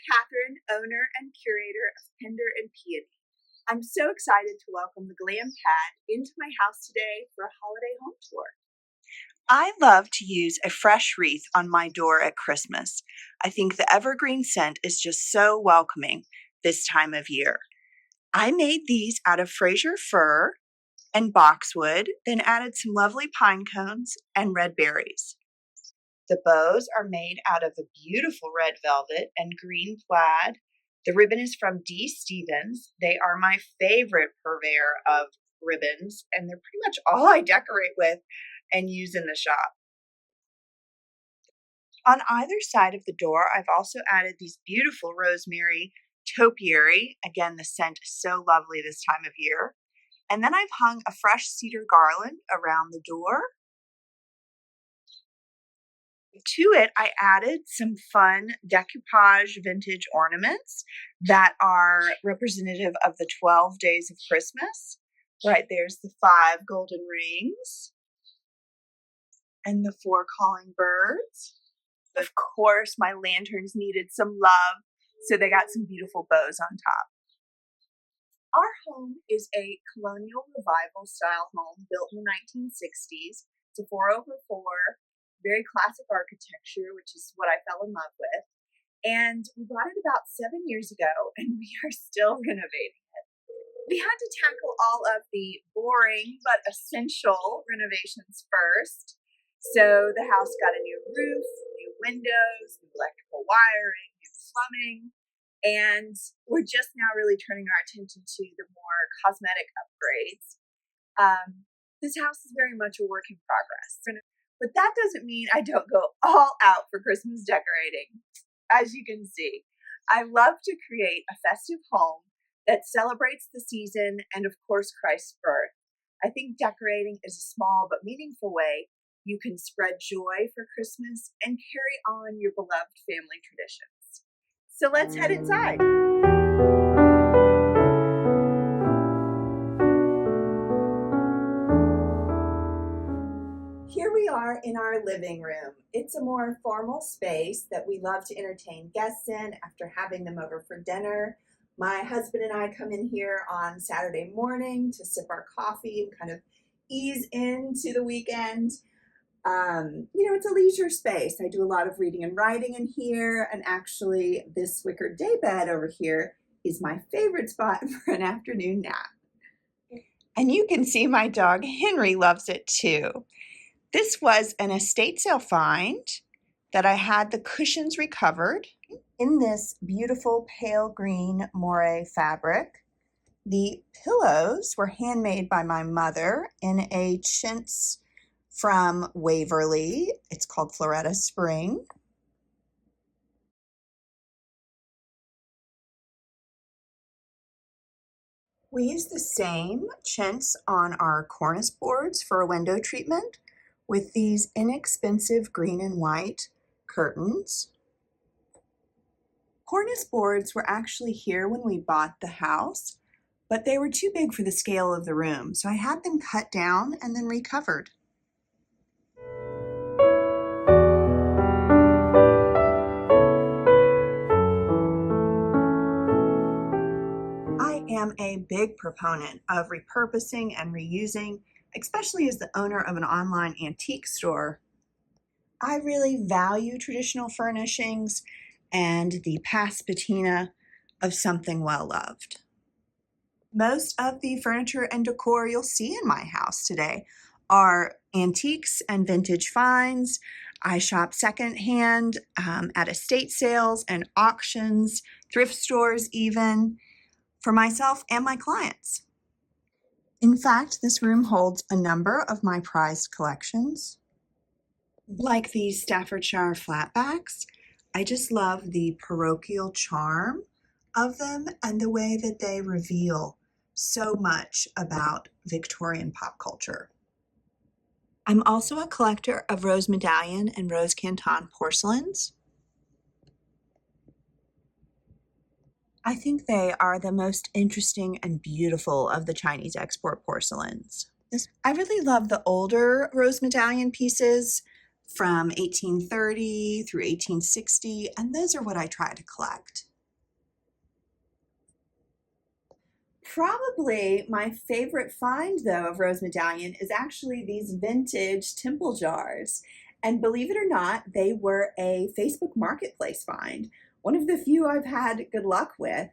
Katherine, owner and curator of Pender and Peony. I'm so excited to welcome the Glam Pad into my house today for a holiday home tour. I love to use a fresh wreath on my door at Christmas. I think the evergreen scent is just so welcoming this time of year. I made these out of Fraser fir and boxwood, then added some lovely pine cones and red berries. The bows are made out of a beautiful red velvet and green plaid. The ribbon is from D. Stevens. They are my favorite purveyor of ribbons, and they're pretty much all I decorate with and use in the shop. On either side of the door, I've also added these beautiful rosemary topiary. Again, the scent is so lovely this time of year. And then I've hung a fresh cedar garland around the door. To it, I added some fun decoupage vintage ornaments that are representative of the 12 days of Christmas. Right there's the 5 golden rings and the 4 calling birds. Of course, my lanterns needed some love, so they got some beautiful bows on top. Our home is a colonial revival style home built in the 1960s. It's a 4/4, very classic architecture, which is what I fell in love with. And we bought it about 7 years ago, and we are still renovating it. We had to tackle all of the boring but essential renovations first. So the house got a new roof, new windows, new electrical wiring, new plumbing, and we're just now really turning our attention to the more cosmetic upgrades. This house is very much a work in progress. But that doesn't mean I don't go all out for Christmas decorating. As you can see, I love to create a festive home that celebrates the season and, of course, Christ's birth. I think decorating is a small but meaningful way you can spread joy for Christmas and carry on your beloved family traditions. So let's head inside. Here we are in our living room. It's a more formal space that we love to entertain guests in after having them over for dinner. My husband and I come in here on Saturday morning to sip our coffee and kind of ease into the weekend. It's a leisure space. I do a lot of reading and writing in here, and actually this wicker day bed over here is my favorite spot for an afternoon nap. And you can see my dog Henry loves it too. This was an estate sale find that I had the cushions recovered in this beautiful pale green moire fabric. The pillows were handmade by my mother in a chintz from Waverly. It's called Floretta Spring. We use the same chintz on our cornice boards for a window treatment with these inexpensive green and white curtains. Cornice boards were actually here when we bought the house, but they were too big for the scale of the room, so I had them cut down and then recovered. I am a big proponent of repurposing and reusing, especially as the owner of an online antique store. I really value traditional furnishings and the past patina of something well loved. Most of the furniture and decor you'll see in my house today are antiques and vintage finds. I shop secondhand at estate sales and auctions, thrift stores even, for myself and my clients. In fact, this room holds a number of my prized collections. Like these Staffordshire flatbacks, I just love the parochial charm of them and the way that they reveal so much about Victorian pop culture. I'm also a collector of rose medallion and rose canton porcelains. I think they are the most interesting and beautiful of the Chinese export porcelains. I really love the older rose medallion pieces from 1830 through 1860, and those are what I try to collect. Probably my favorite find, though, of Rose Medallion is actually these vintage temple jars. And believe it or not, they were a Facebook Marketplace find, one of the few I've had good luck with.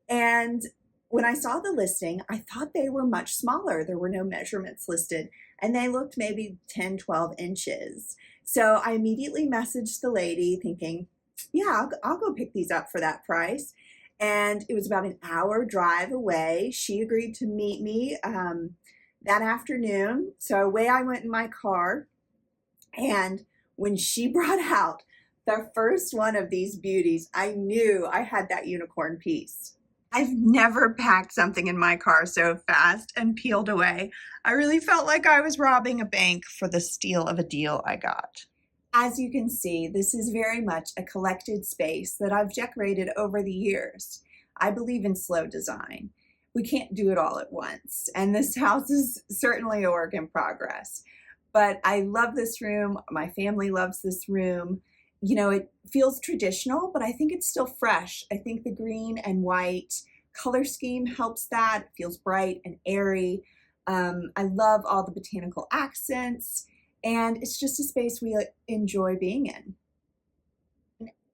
And when I saw the listing, I thought they were much smaller. There were no measurements listed, and they looked maybe 10, 12 inches. So I immediately messaged the lady thinking, yeah, I'll go pick these up for that price. And it was about an hour drive away. She agreed to meet me that afternoon. So away I went in my car. And when she brought out the first one of these beauties, I knew I had that unicorn piece. I've never packed something in my car so fast and peeled away. I really felt like I was robbing a bank for the steal of a deal I got. As you can see, this is very much a collected space that I've decorated over the years. I believe in slow design. We can't do it all at once, and this house is certainly a work in progress. But I love this room. My family loves this room. You know, it feels traditional, but I think it's still fresh. I think the green and white color scheme helps that. It feels bright and airy. I love all the botanical accents, and it's just a space we enjoy being in.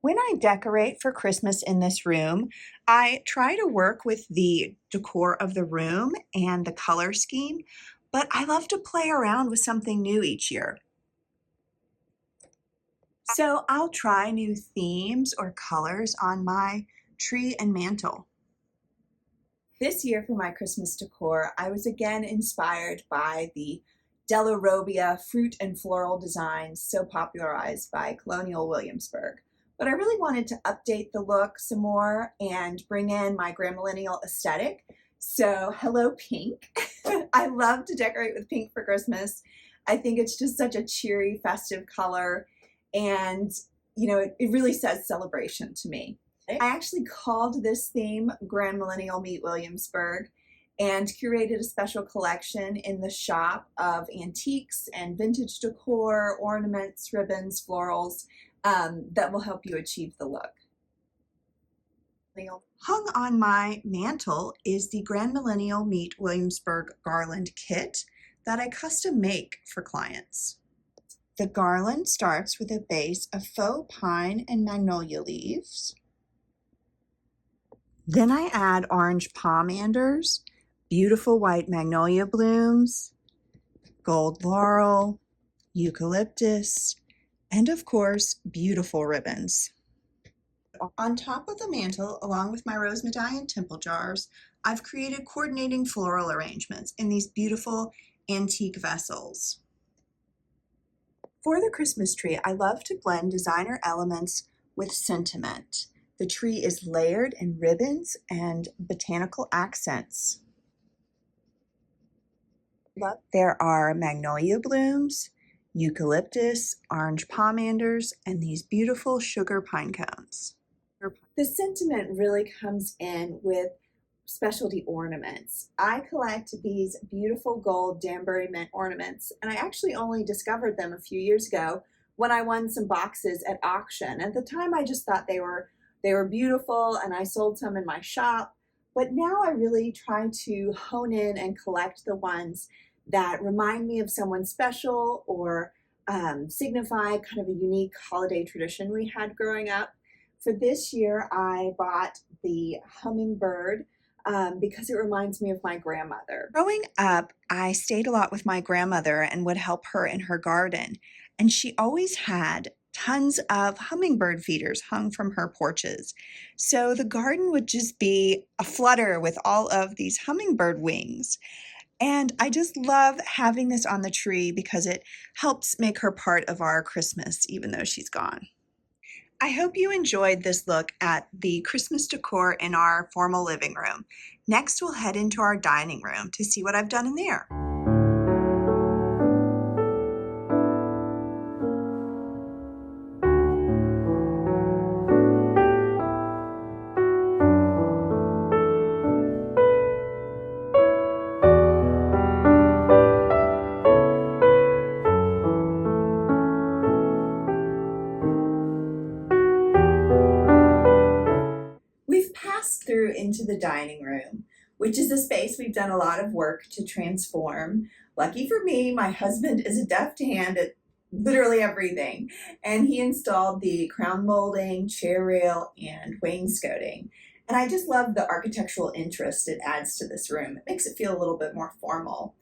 When I decorate for Christmas in this room, I try to work with the decor of the room and the color scheme, but I love to play around with something new each year. So I'll try new themes or colors on my tree and mantle. This year for my Christmas decor, I was again inspired by the Della Robbia fruit and floral designs so popularized by Colonial Williamsburg. But I really wanted to update the look some more and bring in my Grandmillennial aesthetic. So hello pink. I love to decorate with pink for Christmas. I think it's just such a cheery, festive color. And, you know, it really says celebration to me. I actually called this theme Grandmillennial Meet Williamsburg and curated a special collection in the shop of antiques and vintage decor, ornaments, ribbons, florals that will help you achieve the look. Hung on my mantle is the Grandmillennial Meet Williamsburg garland kit that I custom make for clients. The garland starts with a base of faux pine and magnolia leaves. Then I add orange pomanders, beautiful white magnolia blooms, gold laurel, eucalyptus, and of course, beautiful ribbons. On top of the mantle, along with my Rose Medallion temple jars, I've created coordinating floral arrangements in these beautiful antique vessels. For the Christmas tree, I love to blend designer elements with sentiment. The tree is layered in ribbons and botanical accents. There are magnolia blooms, eucalyptus, orange pomanders, and these beautiful sugar pine cones. The sentiment really comes in with specialty ornaments. I collect these beautiful gold Danbury mint ornaments, and I actually only discovered them a few years ago when I won some boxes at auction. At the time, I just thought they were beautiful, and I sold some in my shop. But now I really try to hone in and collect the ones that remind me of someone special or signify kind of a unique holiday tradition we had growing up. For this year, I bought the hummingbird because it reminds me of my grandmother. Growing up, I stayed a lot with my grandmother and would help her in her garden. And she always had tons of hummingbird feeders hung from her porches. So the garden would just be aflutter with all of these hummingbird wings. And I just love having this on the tree because it helps make her part of our Christmas, even though she's gone. I hope you enjoyed this look at the Christmas decor in our formal living room. Next, we'll head into our dining room to see what I've done in there. Through into the dining room, which is a space we've done a lot of work to transform. Lucky for me, my husband is a deft hand at literally everything, and he installed the crown molding, chair rail, and wainscoting. And I just love the architectural interest it adds to this room. It makes it feel a little bit more formal.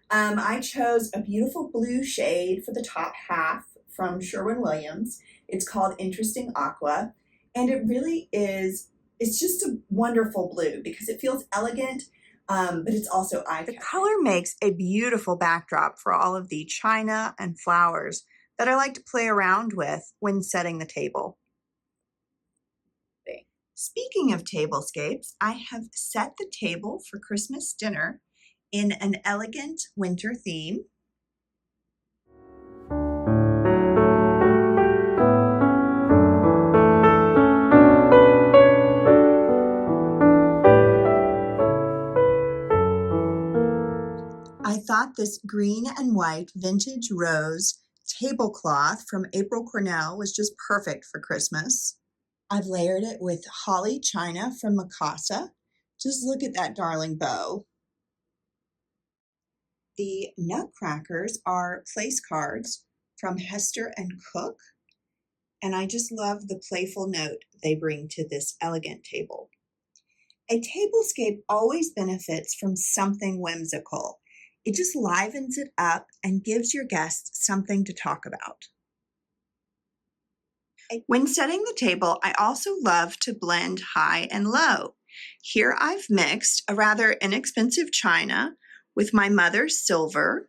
I chose a beautiful blue shade for the top half from Sherwin-Williams. It's called Interesting Aqua, and it really is, it's just a wonderful blue because it feels elegant, but it's also eye-catching. The color makes a beautiful backdrop for all of the china and flowers that I like to play around with when setting the table. Speaking of tablescapes, I have set the table for Christmas dinner in an elegant winter theme. I thought this green and white vintage rose tablecloth from April Cornell was just perfect for Christmas. I've layered it with holly china from Mikasa. Just look at that darling bow. The nutcrackers are place cards from Hester and Cook, and I just love the playful note they bring to this elegant table. A tablescape always benefits from something whimsical. It just livens it up and gives your guests something to talk about. When setting the table, I also love to blend high and low. Here I've mixed a rather inexpensive china with my mother's silver,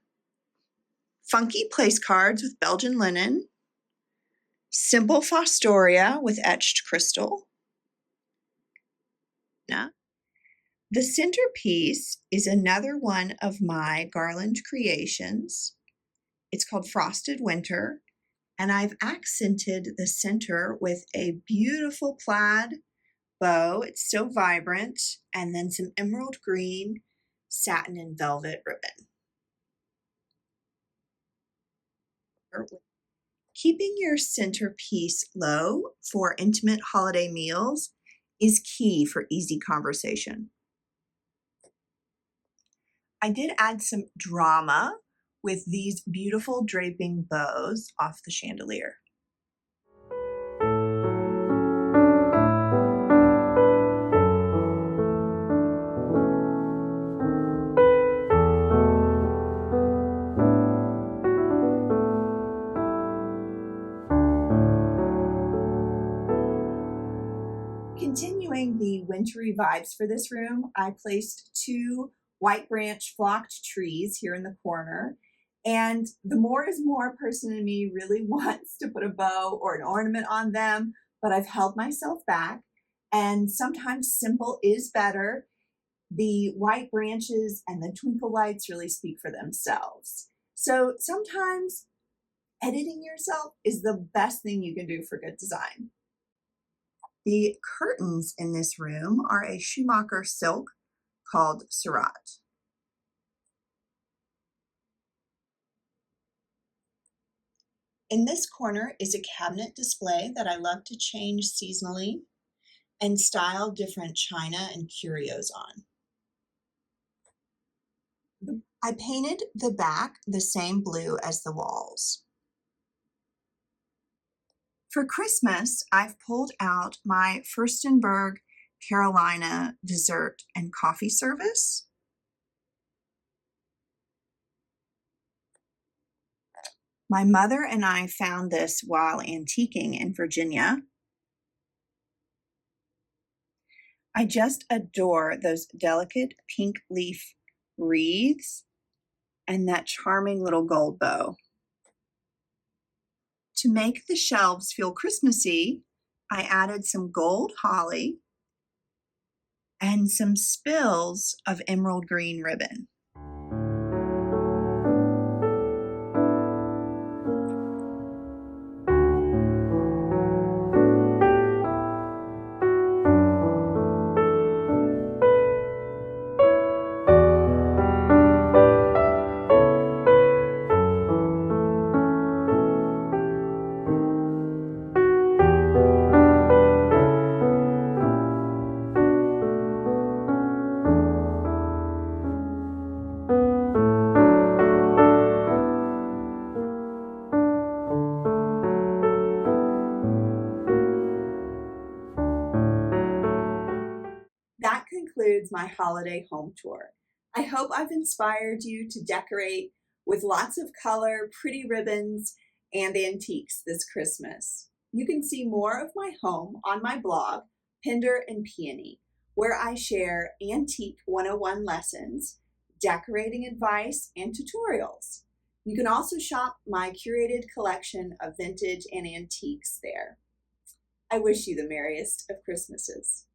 funky place cards with Belgian linen, simple fostoria with etched crystal. The centerpiece is another one of my garland creations. It's called Frosted Winter, and I've accented the center with a beautiful plaid bow. It's so vibrant, and then some emerald green satin and velvet ribbon. Keeping your centerpiece low for intimate holiday meals is key for easy conversation. I did add some drama with these beautiful draping bows off the chandelier. Continuing the wintry vibes for this room, I placed 2 white branch flocked trees here in the corner. And the more is more person in me really wants to put a bow or an ornament on them, but I've held myself back. And sometimes simple is better. The white branches and the twinkle lights really speak for themselves. So sometimes editing yourself is the best thing you can do for good design. The curtains in this room are a Schumacher silk called Surratt. In this corner is a cabinet display that I love to change seasonally and style different china and curios on. I painted the back the same blue as the walls. For Christmas, I've pulled out my Furstenberg Carolina dessert and coffee service. My mother and I found this while antiquing in Virginia. I just adore those delicate pink leaf wreaths and that charming little gold bow. To make the shelves feel Christmassy, I added some gold holly and some spills of emerald green ribbon. concludes my holiday home tour. I hope I've inspired you to decorate with lots of color, pretty ribbons, and antiques this Christmas. You can see more of my home on my blog, Pender and Peony, where I share Antique 101 lessons, decorating advice, and tutorials. You can also shop my curated collection of vintage and antiques there. I wish you the merriest of Christmases.